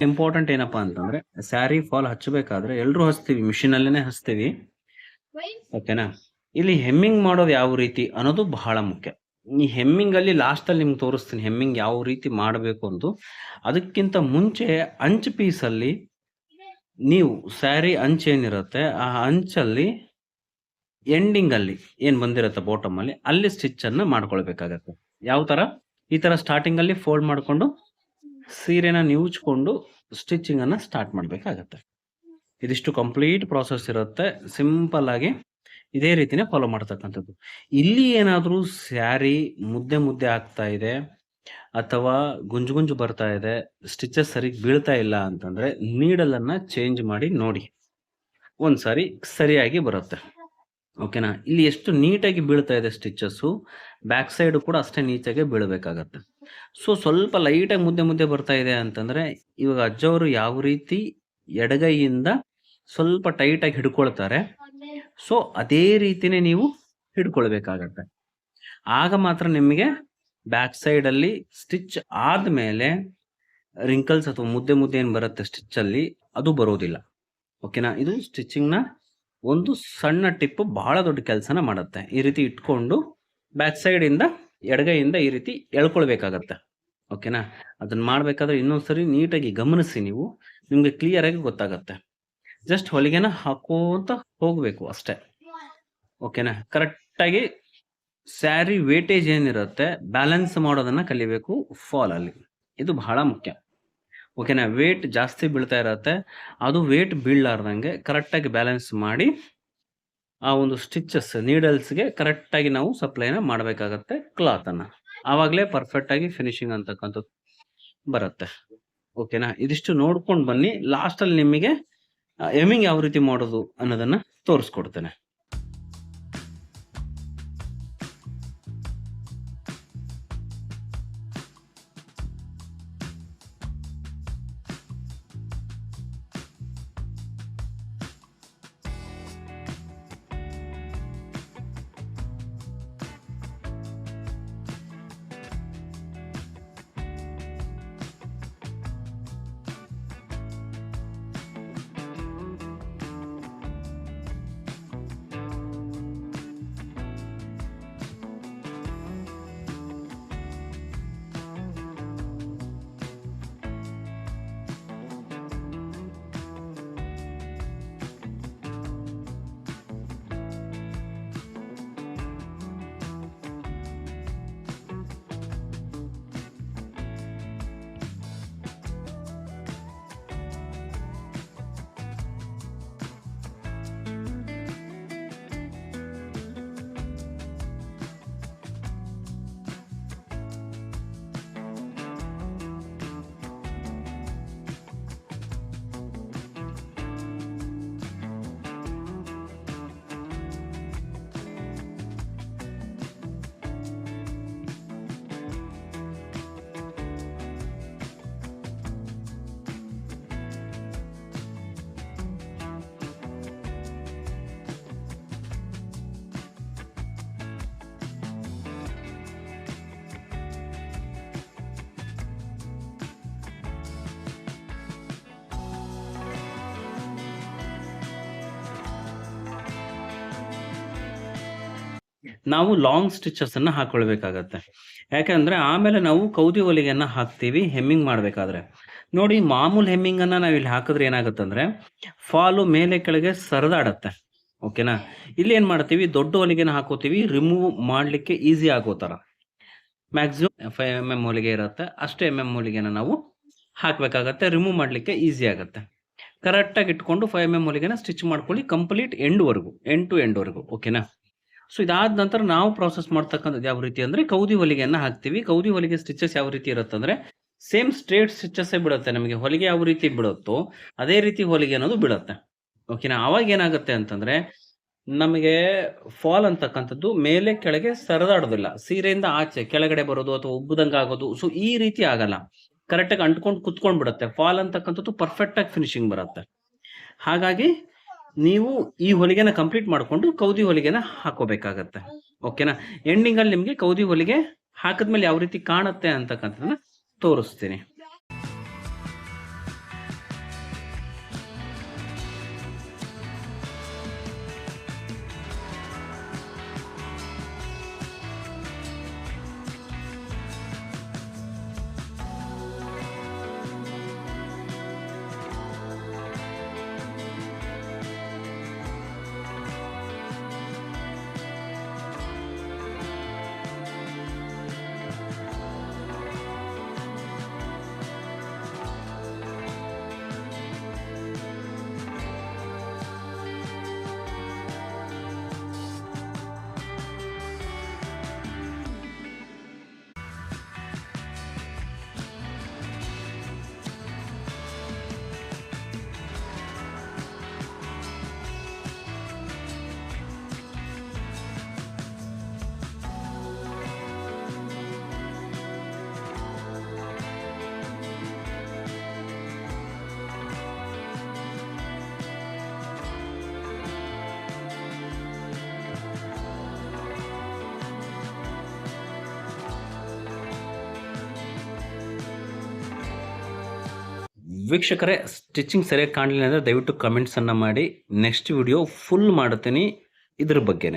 Important ಏನಪ್ಪಾ ಅಂತಂದ್ರೆ sari fall ಹಚ್ಚಬೇಕಾದ್ರೆ ಎಲ್ಲರೂ ಹಚ್ತೀವಿ, ಮಿಷಿನ್ ಅಲ್ಲೇನೆ ಹಚ್ತೀವಿ. ಓಕೆನಾ. ಇಲ್ಲಿ ಹೆಮ್ಮಿಂಗ್ ಮಾಡೋದು ಯಾವ ರೀತಿ ಅನ್ನೋದು ಬಹಳ ಮುಖ್ಯ. ಈ ಹೆಮ್ಮಿಂಗ್ ಅಲ್ಲಿ ಲಾಸ್ಟ್ ಅಲ್ಲಿ ನಿಮ್ಗೆ ತೋರಿಸ್ತೀನಿ ಹೆಮ್ಮಿಂಗ್ ಯಾವ ರೀತಿ ಮಾಡಬೇಕು ಅಂತ. ಅದಕ್ಕಿಂತ ಮುಂಚೆ ಅಂಚ್ ಪೀಸ್ ಅಲ್ಲಿ ನೀವು ಸ್ಯಾರಿ ಅಂಚ್ ಏನಿರುತ್ತೆ ಆ ಅಂಚಲ್ಲಿ ಎಂಡಿಂಗ್ ಅಲ್ಲಿ ಏನ್ ಬಂದಿರುತ್ತೆ ಬಾಟಮ್ ಅಲ್ಲಿ ಅಲ್ಲಿ ಸ್ಟಿಚ್ ಅನ್ನ ಮಾಡ್ಕೊಳ್ಬೇಕಾಗತ್ತೆ. ಯಾವ ತರ? ಈ ತರ ಸ್ಟಾರ್ಟಿಂಗ್ ಅಲ್ಲಿ ಫೋಲ್ಡ್ ಮಾಡ್ಕೊಂಡು ಸೀರೆನ ನ್ಯೂಚ್ಕೊಂಡು ಸ್ಟಿಚಿಂಗ್ ಅನ್ನ ಸ್ಟಾರ್ಟ್ ಮಾಡ್ಬೇಕಾಗತ್ತೆ. ಇದಿಷ್ಟು ಕಂಪ್ಲೀಟ್ ಪ್ರಾಸೆಸ್ ಇರುತ್ತೆ. ಸಿಂಪಲ್ ಆಗಿ ಇದೇ ರೀತಿನೇ ಫಾಲೋ ಮಾಡ್ತಕ್ಕಂಥದ್ದು. ಇಲ್ಲಿ ಏನಾದರೂ ಸ್ಯಾರಿ ಮುದ್ದೆ ಮುದ್ದೆ ಆಗ್ತಾ ಇದೆ ಅಥವಾ ಗುಂಜು ಗುಂಜು ಬರ್ತಾ ಇದೆ, ಸ್ಟಿಚಸ್ ಸರಿಗೆ ಬೀಳ್ತಾ ಇಲ್ಲ ಅಂತಂದ್ರೆ ನೀಡಲ್ ಅನ್ನ ಚೇಂಜ್ ಮಾಡಿ ನೋಡಿ, ಒಂದ್ಸಾರಿ ಸರಿಯಾಗಿ ಬರುತ್ತೆ. ಓಕೆನಾ. ಇಲ್ಲಿ ಎಷ್ಟು ನೀಟಾಗಿ ಬೀಳ್ತಾ ಇದೆ ಸ್ಟಿಚಸ್ಸು, ಬ್ಯಾಕ್ ಸೈಡ್ ಕೂಡ ಅಷ್ಟೇ ನೀಟಾಗಿ ಬೀಳಬೇಕಾಗತ್ತೆ. ಸೊ ಸ್ವಲ್ಪ ಲೈಟಾಗಿ ಮುದ್ದೆ ಮುದ್ದೆ ಬರ್ತಾ ಇದೆ ಅಂತಂದ್ರೆ ಇವಾಗ ಅಜ್ಜವರು ಯಾವ ರೀತಿ ಎಡಗೈಯಿಂದ ಸ್ವಲ್ಪ ಟೈಟಾಗಿ ಹಿಡ್ಕೊಳ್ತಾರೆ, ಸೊ ಅದೇ ರೀತಿನೇ ನೀವು ಹಿಡ್ಕೊಳ್ಬೇಕಾಗತ್ತೆ. ಆಗ ಮಾತ್ರ ನಿಮಗೆ ಬ್ಯಾಕ್ ಸೈಡ್ ಅಲ್ಲಿ ಸ್ಟಿಚ್ ಆದ್ಮೇಲೆ ರಿಂಕಲ್ಸ್ ಅಥವಾ ಮುದ್ದೆ ಮುದ್ದೆ ಏನು ಬರುತ್ತೆ ಸ್ಟಿಚ್ ಅಲ್ಲಿ ಅದು ಬರೋದಿಲ್ಲ. ಓಕೆನಾ. ಇದು ಸ್ಟಿಚಿಂಗ್ ನ ಒಂದು ಸಣ್ಣ ಟಿಪ್ ಬಹಳ ದೊಡ್ಡ ಕೆಲಸನ ಮಾಡುತ್ತೆ. ಈ ರೀತಿ ಇಟ್ಕೊಂಡು ಬ್ಯಾಕ್ ಸೈಡ್ ಇಂದ ಎಡಗೈಯಿಂದ ಈ ರೀತಿ ಎಳ್ಕೊಳ್ಬೇಕಾಗತ್ತೆ. ಓಕೆನಾ. ಅದನ್ನ ಮಾಡ್ಬೇಕಾದ್ರೆ ಇನ್ನೊಂದ್ಸರಿ ನೀಟಾಗಿ ಗಮನಿಸಿ, ನೀವು ನಿಮ್ಗೆ ಕ್ಲಿಯರ್ ಆಗಿ ಗೊತ್ತಾಗತ್ತೆ. ಜಸ್ಟ್ ಹೊಲಿಗೆನ ಹಾಕೋಂತ ಹೋಗ್ಬೇಕು ಅಷ್ಟೇ. ಓಕೆನಾ. ಕರೆಕ್ಟ್ ಆಗಿ ಸ್ಯಾರಿ ವೇಟೇಜ್ ಏನಿರುತ್ತೆ ಬ್ಯಾಲೆನ್ಸ್ ಮಾಡೋದನ್ನ ಕಲಿಬೇಕು ಫಾಲ್ ಅಲ್ಲಿ. ಇದು ಬಹಳ ಮುಖ್ಯ. ಓಕೆನಾ. ವೇಟ್ ಜಾಸ್ತಿ ಬೀಳ್ತಾ ಇರತ್ತೆ, ಅದು ವೇಟ್ ಬೀಳಲಾರ್ದಂಗೆ ಕರೆಕ್ಟಾಗಿ ಬ್ಯಾಲೆನ್ಸ್ ಮಾಡಿ ಆ ಒಂದು ಸ್ಟಿಚಸ್ ನೀಡಲ್ಸ್ಗೆ ಕರೆಕ್ಟಾಗಿ ನಾವು ಸಪ್ಲೈನ ಮಾಡಬೇಕಾಗತ್ತೆ ಕ್ಲಾತನ್ನು. ಆವಾಗಲೇ ಪರ್ಫೆಕ್ಟಾಗಿ ಫಿನಿಶಿಂಗ್ ಅಂತಕ್ಕಂಥದ್ದು ಬರುತ್ತೆ. ಓಕೆನಾ. ಇದಿಷ್ಟು ನೋಡ್ಕೊಂಡು ಬನ್ನಿ. ಲಾಸ್ಟಲ್ಲಿ ನಿಮಗೆ ಎಮಿಂಗ್ ಯಾವ ರೀತಿ ಮಾಡೋದು ಅನ್ನೋದನ್ನು ತೋರಿಸ್ಕೊಡ್ತೇನೆ. ನಾವು ಲಾಂಗ್ ಸ್ಟಿಚಸ್ ಅನ್ನ ಹಾಕೊಳ್ಬೇಕಾಗತ್ತೆ. ಯಾಕಂದ್ರೆ ಆಮೇಲೆ ನಾವು ಕೌದಿ ಹೊಲಿಗೆಯನ್ನ ಹಾಕ್ತೀವಿ ಹೆಮ್ಮಿಂಗ್ ಮಾಡ್ಬೇಕಾದ್ರೆ. ನೋಡಿ, ಮಾಮೂಲ್ ಹೆಮ್ಮಿಂಗ್ ಅನ್ನ ನಾವು ಇಲ್ಲಿ ಹಾಕಿದ್ರೆ ಏನಾಗುತ್ತಂದ್ರೆ ಫಾಲು ಮೇಲೆ ಕೆಳಗೆ ಸರಿದಾಡತ್ತೆ. ಓಕೆನಾ. ಇಲ್ಲಿ ಏನ್ ಮಾಡ್ತೀವಿ, ದೊಡ್ಡ ಹೊಲಿಗೆನ ಹಾಕೋತೀವಿ ರಿಮೂವ್ ಮಾಡ್ಲಿಕ್ಕೆ ಈಸಿ ಆಗೋ ತರ. ಮ್ಯಾಕ್ಸಿಮಮ್ 5 mm ಹೊಲಿಗೆ ಇರುತ್ತೆ, ಅಷ್ಟೇ mm ಹೊಲಿಗೆನ ನಾವು ಹಾಕ್ಬೇಕಾಗತ್ತೆ. ರಿಮೂವ್ ಮಾಡ್ಲಿಕ್ಕೆ ಈಸಿ ಆಗುತ್ತೆ. ಕರೆಕ್ಟಾಗಿ ಇಟ್ಕೊಂಡು 5 mm ಹೊಲಿಗೆನ ಸ್ಟಿಚ್ ಮಾಡ್ಕೊಳ್ಳಿ ಕಂಪ್ಲೀಟ್ ಎಂಡ್ ಟು ಎಂಡ್ ವರೆಗೂ. ಓಕೆನಾ. ಸೊ ಇದಾದ ನಂತರ ನಾವು ಪ್ರಾಸೆಸ್ ಮಾಡ್ತಕ್ಕಂಥದ್ದು ಯಾವ ರೀತಿ ಅಂದ್ರೆ ಕೌದಿ ಹೊಲಿಗೆಯನ್ನ ಹಾಕ್ತೀವಿ. ಕೌದಿ ಹೊಲಿಗೆ ಸ್ಟಿಚಸ್ ಯಾವ ರೀತಿ ಇರುತ್ತೆ ಅಂದ್ರೆ ಸೇಮ್ ಸ್ಟ್ರೇಟ್ ಸ್ಟಿಚಸ್ ಬೀಳುತ್ತೆ. ನಮಗೆ ಹೊಲಿಗೆ ಯಾವ ರೀತಿ ಬೀಳುತ್ತೋ ಅದೇ ರೀತಿ ಹೊಲಿಗೆ ಅನ್ನೋದು ಬೀಳುತ್ತೆ. ಓಕೆನಾ. ಅವಾಗ ಏನಾಗುತ್ತೆ ಅಂತಂದ್ರೆ ನಮಗೆ ಫಾಲ್ ಅಂತಕ್ಕಂಥದ್ದು ಮೇಲೆ ಕೆಳಗೆ ಸರಿದಾಡೋದಿಲ್ಲ, ಸೀರೆಯಿಂದ ಆಚೆ ಕೆಳಗಡೆ ಬರೋದು ಅಥವಾ ಉಬ್ಬುದಂಗ ಆಗೋದು. ಸೊ ಈ ರೀತಿ ಆಗಲ್ಲ, ಕರೆಕ್ಟಾಗಿ ಅಂಟ್ಕೊಂಡು ಕುತ್ಕೊಂಡ್ ಬಿಡುತ್ತೆ. ಫಾಲ್ ಅಂತಕ್ಕಂಥದ್ದು ಪರ್ಫೆಕ್ಟ್ ಆಗಿ ಫಿನಿಶಿಂಗ್ ಬರುತ್ತೆ. ಹಾಗಾಗಿ ನೀವು ಈ ಹೊಲಿಗೆನ ಕಂಪ್ಲೀಟ್ ಮಾಡಿಕೊಂಡು ಕೌದಿ ಹೊಲಿಗೆನ ಹಾಕೋಬೇಕಾಗತ್ತೆ. ಓಕೆನಾ. ಎಂಡಿಂಗ್ ಅಲ್ಲಿ ನಿಮಗೆ ಕೌದಿ ಹೊಲಿಗೆ ಹಾಕಿದ್ಮೇಲೆ ಯಾವ ರೀತಿ ಕಾಣುತ್ತೆ ಅಂತಕ್ಕಂಥದ್ದನ್ನ ತೋರಿಸ್ತೀನಿ. ವೀಕ್ಷಕರೇ, ಸ್ಟಿಚಿಂಗ್ ಸರಿಯಾಗಿ ಕಾಣಲಿಲ್ಲ ಅಂದರೆ ದಯವಿಟ್ಟು ಕಮೆಂಟ್ಸನ್ನು ಮಾಡಿ. ನೆಕ್ಸ್ಟ್ ವಿಡಿಯೋ ಫುಲ್ ಮಾಡುತ್ತೀನಿ ಇದ್ರ ಬಗ್ಗೆನೇ.